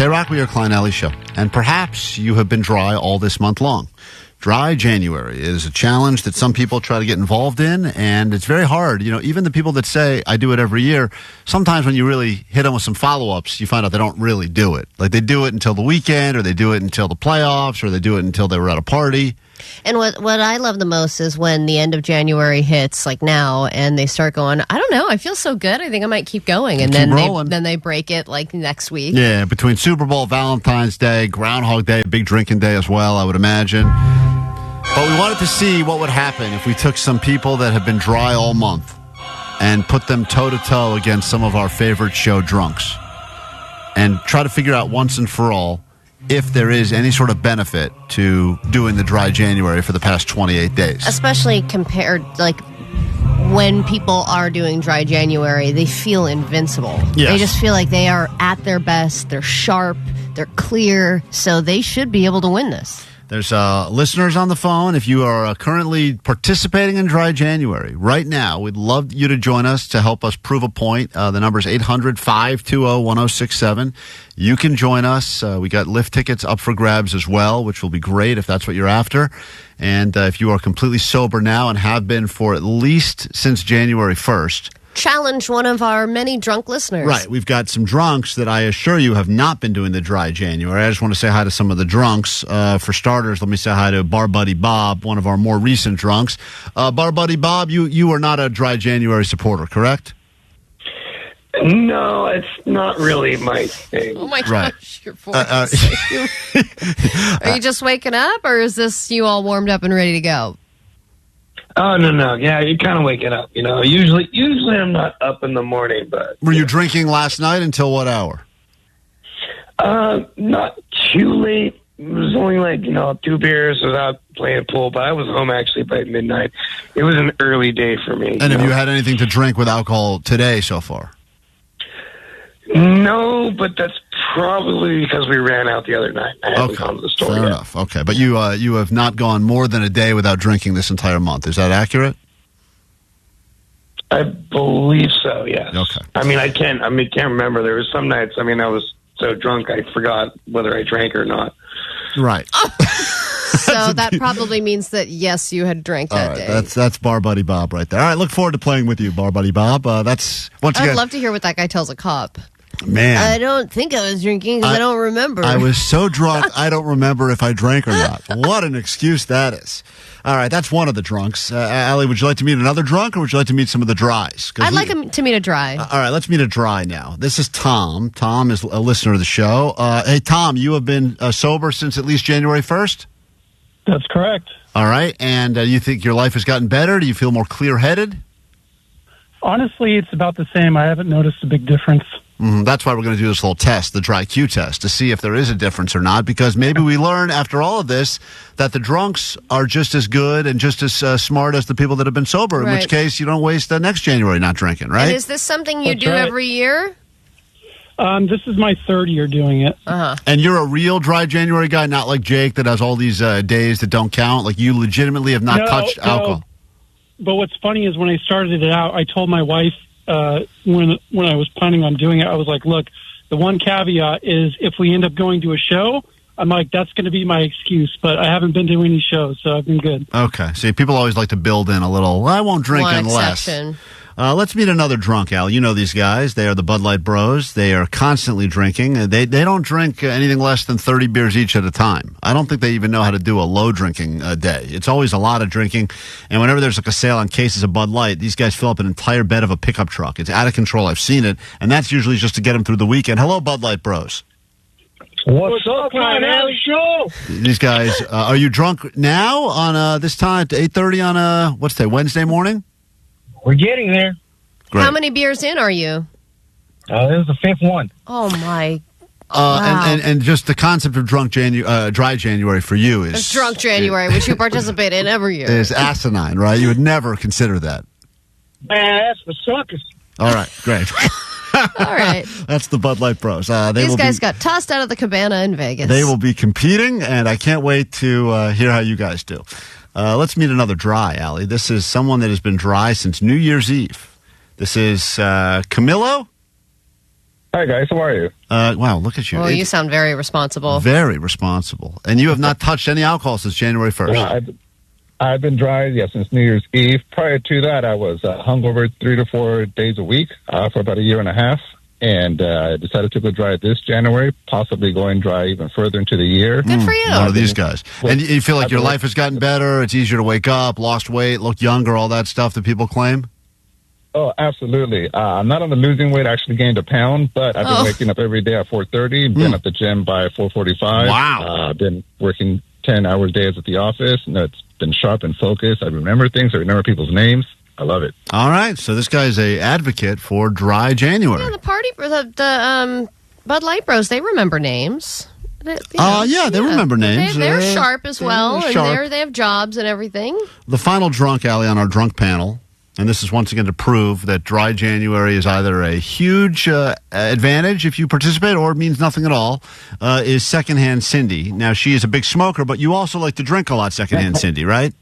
KROQ, we are Klein Alley Show. And perhaps you have been dry all this month long. Dry January is a challenge that some people try to get involved in, and it's very hard. You know, even the people that say, I do it every year, sometimes when you really hit them with some follow-ups, you find out they don't really do it. Like, they do it until the weekend, or they do it until the playoffs, or they do it until they were at a party. And what I love the most is when the end of January hits, like now, and they start going, I don't know, I feel so good, I think I might keep going. And then they break it like next week. Yeah, between Super Bowl, Valentine's Day, Groundhog Day, a big drinking day as well, I would imagine. But we wanted to see what would happen if we took some people that have been dry all month and put them toe-to-toe against some of our favorite show drunks and try to figure out once and for all if there is any sort of benefit to doing the dry January for the past 28 days. Especially compared, like, when people are doing dry January, they feel invincible. Yes. They just feel like they are at their best, they're sharp, they're clear, so they should be able to win this. There's listeners on the phone. If you are currently participating in Dry January right now, we'd love you to join us to help us prove a point. The number is 800-520-1067. You can join us. We got lift tickets up for grabs as well, which will be great if that's what you're after. And if you are completely sober now and have been for at least since January 1st, challenge one of our many drunk listeners. Right. We've got some drunks that I assure you have not been doing the dry January. I just want to say hi to some of the drunks. For starters, let me say hi to Bar Buddy Bob, one of our more recent drunks. Bar Buddy Bob, you are not a dry January supporter, correct? No, it's not really my thing. Oh, my gosh. Your voice. Are you just waking up, or is this you all warmed up and ready to go? Oh, no. Yeah, you kind of waking up, you know. Usually I'm not up in the morning, but... Were you drinking last night until what hour? Not too late. It was only like, 2 beers without playing pool, but I was home actually by midnight. It was an early day for me. And have you had anything to drink with alcohol today so far? No, but that's probably because we ran out the other night. I haven't gone to the store Fair yet. enough. Okay, but you have not gone more than a day without drinking this entire month. Is that accurate? I believe so, yes. Okay. I can't remember. There were some nights, I was so drunk I forgot whether I drank or not. Right. So that probably means that, yes, you had drank that day. That's Bar Buddy Bob right there. All right, look forward to playing with you, Bar Buddy Bob. That's once again. I'd love to hear what that guy tells a cop. Man. I don't think I was drinking because I don't remember. I was so drunk, I don't remember if I drank or not. What an excuse that is. All right, that's one of the drunks. Allie, would you like to meet another drunk, or would you like to meet some of the dries? I'd like to meet a dry. All right, let's meet a dry now. This is Tom. Tom is a listener of the show. Hey, Tom, you have been sober since at least January 1st? That's correct. All right, and you think your life has gotten better? Do you feel more clear-headed? Honestly, it's about the same. I haven't noticed a big difference. That's why we're going to do this little test, the dry Q test, to see if there is a difference or not, because maybe we learn after all of this that the drunks are just as good and just as smart as the people that have been sober, in which case you don't waste the next January not drinking, right? And is this something you do every year? This is my 3rd year doing it. Uh-huh. And you're a real dry January guy, not like Jake that has all these days that don't count? Like, you legitimately have not touched alcohol? But what's funny is when I started it out, I told my wife when I was planning on doing it, I was like, look, the one caveat is if we end up going to a show, I'm like, that's going to be my excuse. But I haven't been to any shows, so I've been good. Okay. See, people always like to build in a little, I won't drink unless. Exception. Let's meet another drunk, Al. You know these guys. They are the Bud Light Bros. They are constantly drinking. They don't drink anything less than 30 beers each at a time. I don't think they even know how to do a low drinking day. It's always a lot of drinking. And whenever there's like a sale on cases of Bud Light, these guys fill up an entire bed of a pickup truck. It's out of control. I've seen it. And that's usually just to get them through the weekend. Hello, Bud Light Bros. What's up, Klein Alley Show? These guys, are you drunk now on this time at 8:30 on what's today, Wednesday morning? We're getting there. Great. How many beers in are you? This is the 5th one. Oh, my. And just the concept of dry January for you is... It's drunk January, which you participate in every year. Is asinine, right? You would never consider that. Man, that's for suckers. All right, great. All right. That's the Bud Light Bros. These guys got tossed out of the cabana in Vegas. They will be competing, and I can't wait to hear how you guys do. Let's meet another dry, Allie. This is someone that has been dry since New Year's Eve. This is Camilo. Hi, guys. How are you? Wow, look at you. Well, you sound very responsible. Very responsible. And you have not touched any alcohol since January 1st. I've been dry, since New Year's Eve. Prior to that, I was hungover 3 to 4 days a week for about a year and a half. And I decided to go dry this January, possibly going dry even further into the year. Good for you. One of these guys. And you feel like your life has gotten better, it's easier to wake up, lost weight, looked younger, all that stuff that people claim? Oh, absolutely. I'm not on the losing weight. I actually gained a pound, but I've been waking up every day at 4:30, been at the gym by 4:45. Wow. I've been working 10-hour days at the office, and it's been sharp and focused. I remember things. I remember people's names. I love it. All right. So this guy's a advocate for dry January. Yeah, the Bud Light Bros, they remember names. They remember names. They're sharp as well, sharp. and they have jobs and everything. The final drunk, Allie, on our drunk panel, and this is once again to prove that dry January is either a huge advantage if you participate or it means nothing at all, is Secondhand Cindy. Now, she is a big smoker, but you also like to drink a lot, Secondhand Cindy, right?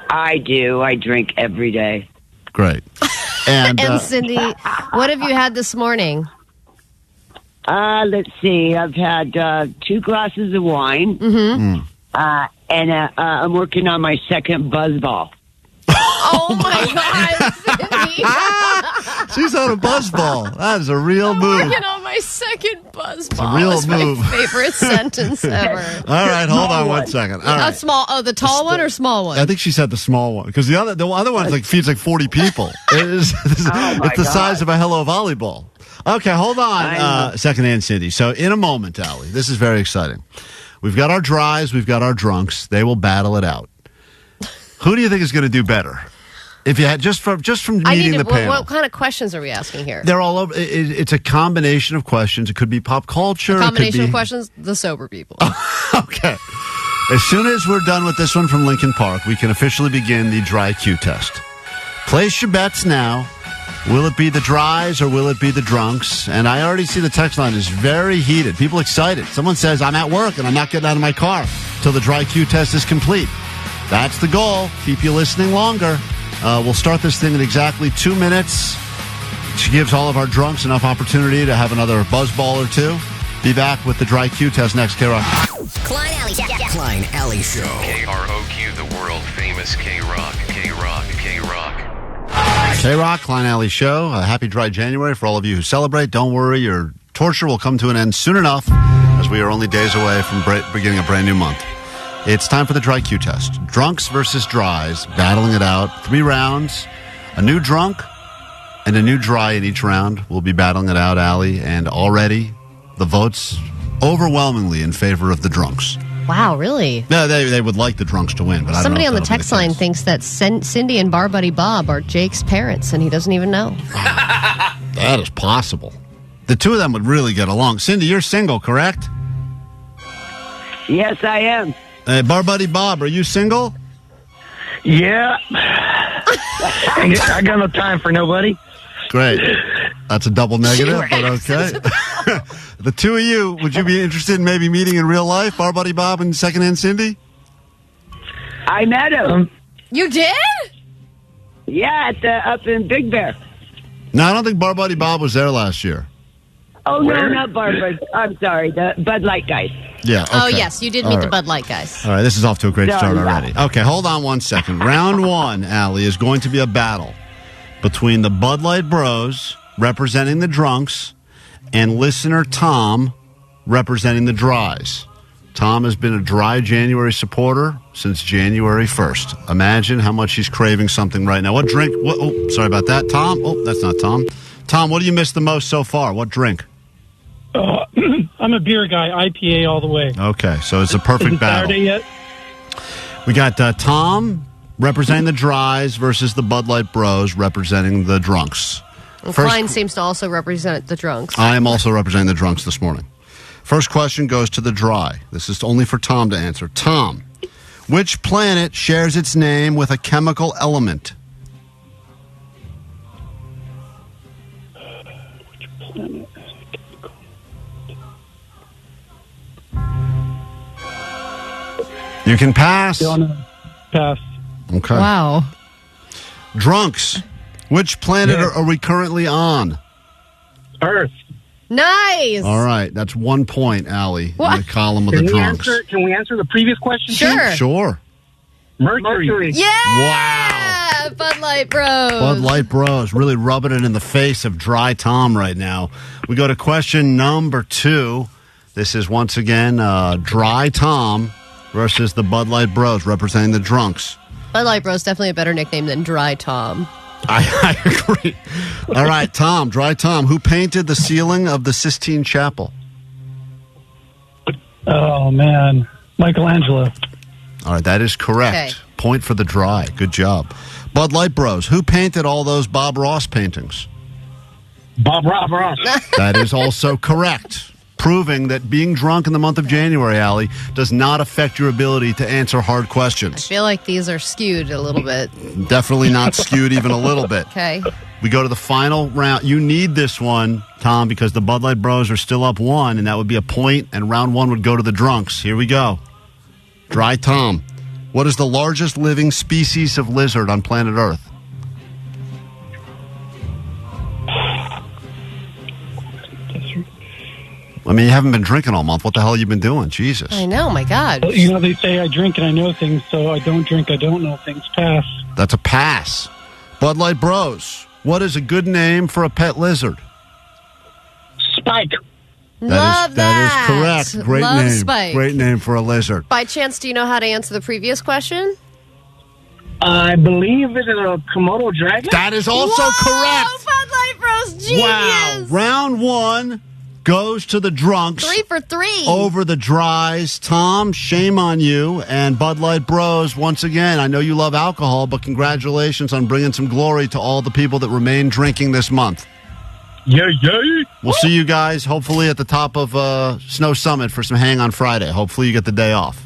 I do. I drink every day. Great. And Cindy, what have you had this morning? Let's see. I've had 2 glasses of wine, and I'm working on my second buzzball. Oh, my God, Cindy. She's on a buzzball. That is a real move. I'm working on my second buzzball. A real That's move. my favorite sentence ever. All right, hold on one second. All right. The tall one or small one? I think she said the small one because the other one feeds like 40 people. It's the size of a Hello Volleyball. Okay, hold on, Secondhand Cindy. So in a moment, Allie, this is very exciting. We've got our dries, we've got our drunks. They will battle it out. Who do you think is going to do better? If you had just from meeting the panel, what kind of questions are we asking here? they're all over. It's a combination of questions. It could be pop culture. A combination of questions. The sober people. Okay. As soon as we're done with this one from Lincoln Park, we can officially begin the dry Q test. Place your bets now. Will it be the dries or will it be the drunks? And I already see the text line is very heated. People excited. Someone says, I'm at work and I'm not getting out of my car till the dry Q test is complete. That's the goal. Keep you listening longer. We'll start this thing in exactly 2 minutes. She gives all of our drunks enough opportunity to have another buzzball or two. Be back with the dry Q test next, KROQ. Klein Alley Show. Klein Alley Show. KROQ, the world famous KROQ. KROQ. KROQ, Klein Alley Show. Happy dry January for all of you who celebrate. Don't worry, your torture will come to an end soon enough as we are only days away from beginning a brand new month. It's time for the dry Q test. Drunks versus dries, battling it out. 3 rounds, a new drunk and a new dry in each round. We'll be battling it out, Allie, and already the votes overwhelmingly in favor of the drunks. Wow, really? No, they would like the drunks to win, but I don't know. Somebody if on the that'll be text line case. thinks that Cindy and Bar Buddy Bob are Jake's parents, and he doesn't even know. That is possible. The two of them would really get along. Cindy, you're single, correct? Yes, I am. Bar Buddy Bob, are you single? Yeah. I got no time for nobody. Great. That's a double negative, but okay. The two of you, would you be interested in maybe meeting in real life, Bar Buddy Bob and Secondhand Cindy? I met him. You did? Yeah, up in Big Bear. No, I don't think Bar Buddy Bob was there last year. Oh, no, not Barbara. I'm sorry, the Bud Light guys. Yeah. Okay. Oh, yes, you did meet the Bud Light guys. All right, this is off to a great start yeah. already. Okay, hold on one second. Round 1, Allie, is going to be a battle between the Bud Light Bros, representing the drunks, and listener Tom, representing the dries. Tom has been a dry January supporter since January 1st. Imagine how much he's craving something right now. What drink? Oh, sorry about that. Tom? Oh, that's not Tom. Tom, what do you miss the most so far? What drink? I'm a beer guy, IPA all the way. Okay, so it's a perfect battle. Saturday yet? We got Tom representing the dries versus the Bud Light Bros representing the drunks. And Klein seems to also represent the drunks. I am also representing the drunks this morning. First question goes to the dry. This is only for Tom to answer. Tom, which planet shares its name with a chemical element? You can pass. Pass. Okay. Wow. Drunks, which planet are we currently on? Earth. Nice. All right, that's 1 point, Allie, in What? the column of the drunks. Can we answer the previous question? Sure. Sure. Mercury. Yeah. Wow. Bud Light Bros. Bud Light Bros really rubbing it in the face of Dry Tom right now. We go to question number 2. This is once again Dry Tom versus the Bud Light Bros representing the drunks. Bud Light Bros definitely a better nickname than Dry Tom. I agree. All right, Tom, Dry Tom, who painted the ceiling of the Sistine Chapel? Oh, man. Michelangelo. All right, that is correct. Okay. Point for the Dry. Good job. Bud Light Bros, who painted all those Bob Ross paintings? Bob Ross. That is also correct. Proving that being drunk in the month of January, Allie, does not affect your ability to answer hard I questions. feel like these are skewed a little bit. Definitely not skewed even a little bit. Okay. We go to the final round. You need this one, Tom, because the Bud Light Bros are still up 1, and that would be a point, and round 1 would go to the drunks. Here we go. Dry Tom. What is the largest living species of lizard on planet Earth? I mean, you haven't been drinking all month. What the hell have you been doing? Jesus. I know, my God. You know, they say I drink and I know things, so I don't drink, I don't know things. Pass. That's a pass. Bud Light Bros. What is a good name for a pet lizard? Spike. Love that. That is correct. Great Love name. Spike. Great name for a lizard. By chance, do you know how to answer the previous question? I believe it's a Komodo dragon. That is also correct. Bud Light Bros, genius. Wow. Round 1 goes to the drunks. 3 for 3. Over the dries. Tom, shame on you. And Bud Light Bros, once again, I know you love alcohol, but congratulations on bringing some glory to all the people that remain drinking this month. Yeah. We'll see you guys hopefully at the top of Snow Summit for some hang on Friday. Hopefully you get the day off.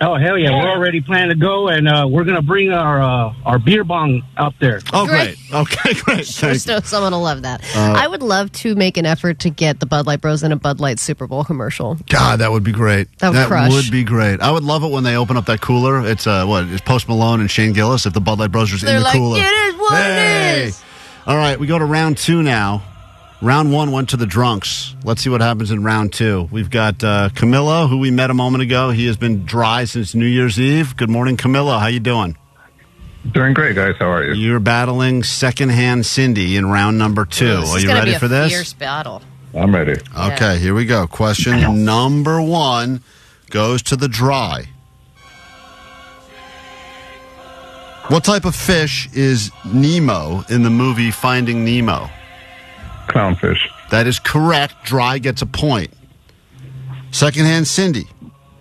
Oh, hell yeah. We're already planning to go, and we're going to bring our beer bong out there. Oh, Great. great. Okay, great. Thank you. Someone will love that. I would love to make an effort to get the Bud Light Bros in a Bud Light Super Bowl commercial. God, that would be great. That would crush. Would be great. I would love it when they open up that cooler. It's it's Post Malone and Shane Gillis if the Bud Light Bros are in the They're cooler. like, it is what it is. All right, we go to round 2 now. Round 1 went to the drunks. Let's see what happens in round 2. We've got Camilo, who we met a moment ago. He has been dry since New Year's Eve. Good morning, Camilo. How you doing? Doing great, guys. How are you? You're battling secondhand Cindy in round number 2. Are you ready for this? Fierce battle. I'm ready. Okay, here we go. Question number 1 goes to the dry. What type of fish is Nemo in the movie Finding Nemo? Clownfish. That is correct. Dry gets a point. Secondhand Cindy.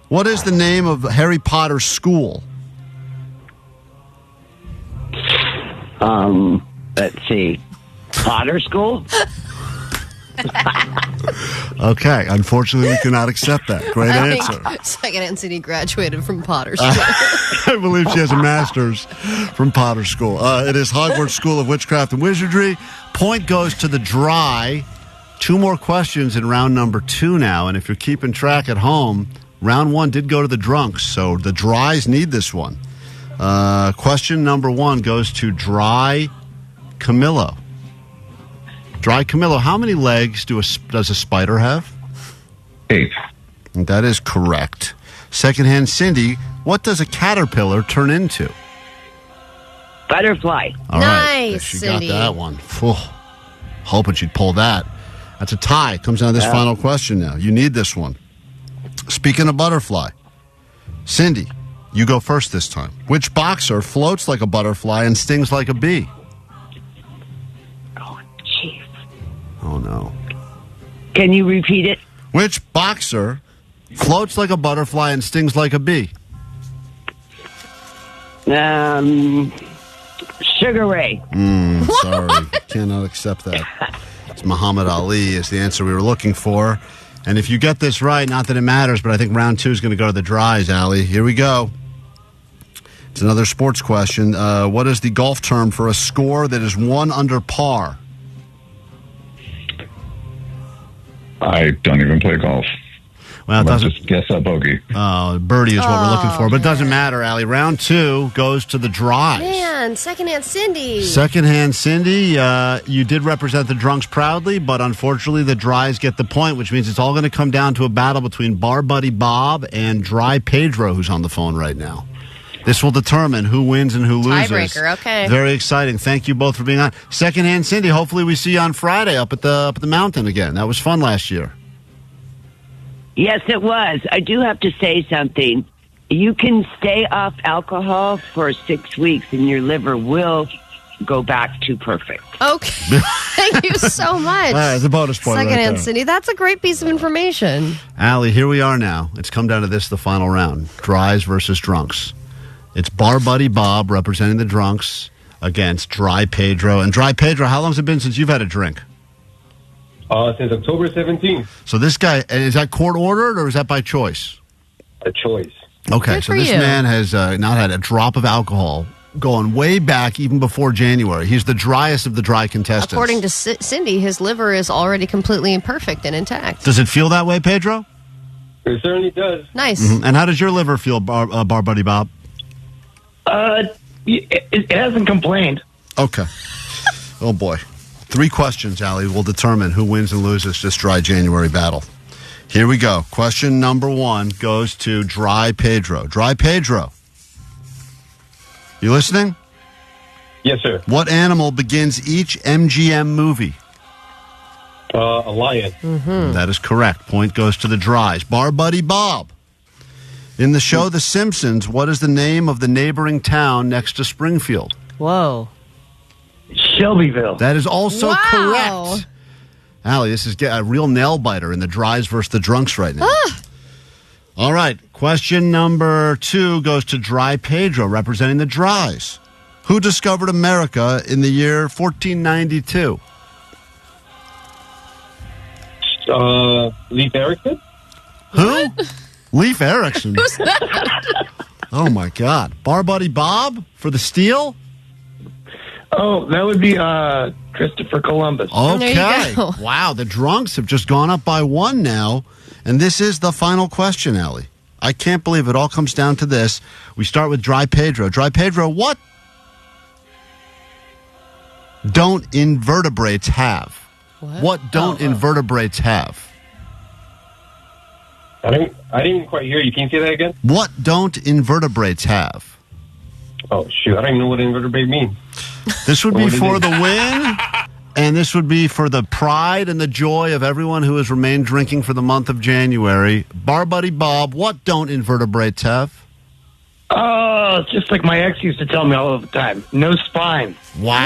What is the name of Harry Potter's school? Let's see. Potter School? Okay, unfortunately, we cannot accept that. Great answer. Second City graduated from Potter School. I believe she has a master's from Potter School. It is Hogwarts School of Witchcraft and Wizardry. Point goes to the dry. 2 more questions in round number 2 now. And if you're keeping track at home, round 1 did go to the drunks. So the dries need this one. Question number 1 goes to Dry Camilo. Dry Camilo, how many legs does a spider have? 8. That is correct. Secondhand Cindy, what does a caterpillar turn into? Butterfly. All right, Nice, she Cindy. got that one. Phew. Hoping she'd pull that. That's a tie. Comes down to this final question now. You need this one. Speaking of butterfly, Cindy, you go first this time. Which boxer floats like a butterfly and stings like a bee? Oh, jeez. Oh, no. Can you repeat it? Which boxer floats like a butterfly and stings like a bee? Sugar Ray. Sorry. Cannot accept that. It's Muhammad Ali is the answer we were looking for. And if you get this right, not that it matters, but I think round 2 is going to go to the dries, Allie. Here we go. It's another sports question. What is the golf term for a score that is 1 under par? I don't even play golf. Well, it doesn't. Just guess a bogey. Birdie is what we're looking for, but it doesn't matter, Allie. Round 2 goes to the dries. Man, secondhand Cindy. Secondhand Cindy, you did represent the drunks proudly, but unfortunately the dries get the point, which means it's all going to come down to a battle between Bar Buddy Bob and Dry Pedro, who's on the phone right now. This will determine who wins and who loses. Tiebreaker, okay. Very exciting. Thank you both for being on. Secondhand Cindy, hopefully we see you on Friday up at the mountain again. That was fun last year. Yes, it was. I do have to say something. You can stay off alcohol for 6 weeks and your liver will go back to perfect. Okay. Thank you so much. It's a bonus point. Secondhand Cindy. That's a great piece of information. Allie, here we are now. It's come down to this, the final round. Dries versus drunks. It's Bar Buddy Bob representing the drunks against Dry Pedro. And Dry Pedro, how long has it been since you've had a drink? Since October 17th. So this guy, is that court ordered or is that by choice? A choice. Okay, Good so for this you. man has not had a drop of alcohol going way back even before January. He's the driest of the dry contestants. According to Cindy, his liver is already completely imperfect and intact. Does it feel that way, Pedro? It certainly does. Nice. Mm-hmm. And how does your liver feel, Bar Buddy Bob? It hasn't complained. Okay. Oh, boy. 3 questions, Allie, will determine who wins and loses this dry January battle. Here we go. Question number 1 goes to Dry Pedro. Dry Pedro. You listening? Yes, sir. What animal begins each MGM movie? A lion. That is correct. Point goes to the dries. Bar Buddy Bob. In the show The Simpsons, what is the name of the neighboring town next to Springfield? Whoa. Shelbyville. That is also Wow. correct. Allie, this is a real nail biter in the dries versus the drunks right now. All right. Question number 2 goes to Dry Pedro, representing the dries. Who discovered America in the year 1492? Leif Erikson? Who? Leif Erikson. Who's that? Oh, my God. Bar Buddy Bob for the steal? Oh, that would be Christopher Columbus. Okay. There you go. Wow, the drunks have just gone up by 1 now. And this is the final question, Allie. I can't believe it all comes down to this. We start with Dry Pedro. Dry Pedro, what don't invertebrates have? What don't invertebrates have? I didn't quite hear you. Can you say that again? What don't invertebrates have? Oh, shoot. I don't even know what invertebrate means. This would be What is for it? the win, and this would be for the pride and the joy of everyone who has remained drinking for the month of January. Bar Buddy Bob, what don't invertebrates have? Oh, it's just like my ex used to tell me all the time. No spine. Wow.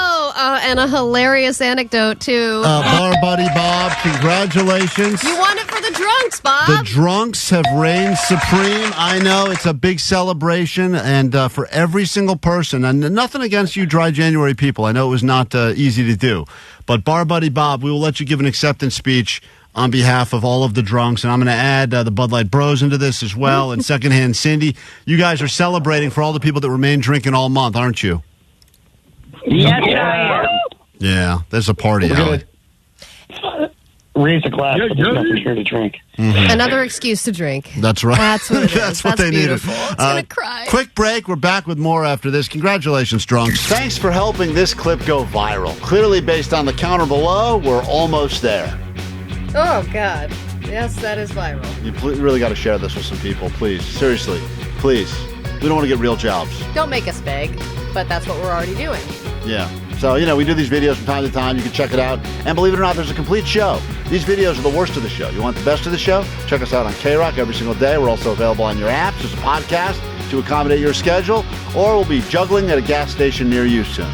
Whoa. And a hilarious anecdote, too. Bar Buddy Bob, congratulations. You won it for the drunks, Bob. The drunks have reigned supreme. I know it's a big celebration, and for every single person, and nothing against you dry January people. I know it was not easy to do. But Bar Buddy Bob, we will let you give an acceptance speech on behalf of all of the drunks, and I'm going to add the Bud Light Bros into this as well, and Secondhand Cindy. You guys are celebrating for all the people that remain drinking all month, aren't you? Yes, I am. Yeah, there's a party, We're Allie. gonna raise a glass, but there's nothing here to drink. Another excuse to drink. That's right. That's what it is. That's what they beautiful. needed. It's going to cry. Quick break. We're back with more after this. Congratulations, drunks. Thanks for helping this clip go viral. Clearly, based on the counter below, we're almost there. Oh, God. Yes, that is viral. You really got to share this with some people, please. Seriously, please. We don't want to get real jobs. Don't make us beg, but that's what we're already doing. Yeah. So, we do these videos from time to time. You can check it out. And believe it or not, there's a complete show. These videos are the worst of the show. You want the best of the show? Check us out on KROQ every single day. We're also available on your apps as a podcast to accommodate your schedule, or we'll be juggling at a gas station near you soon.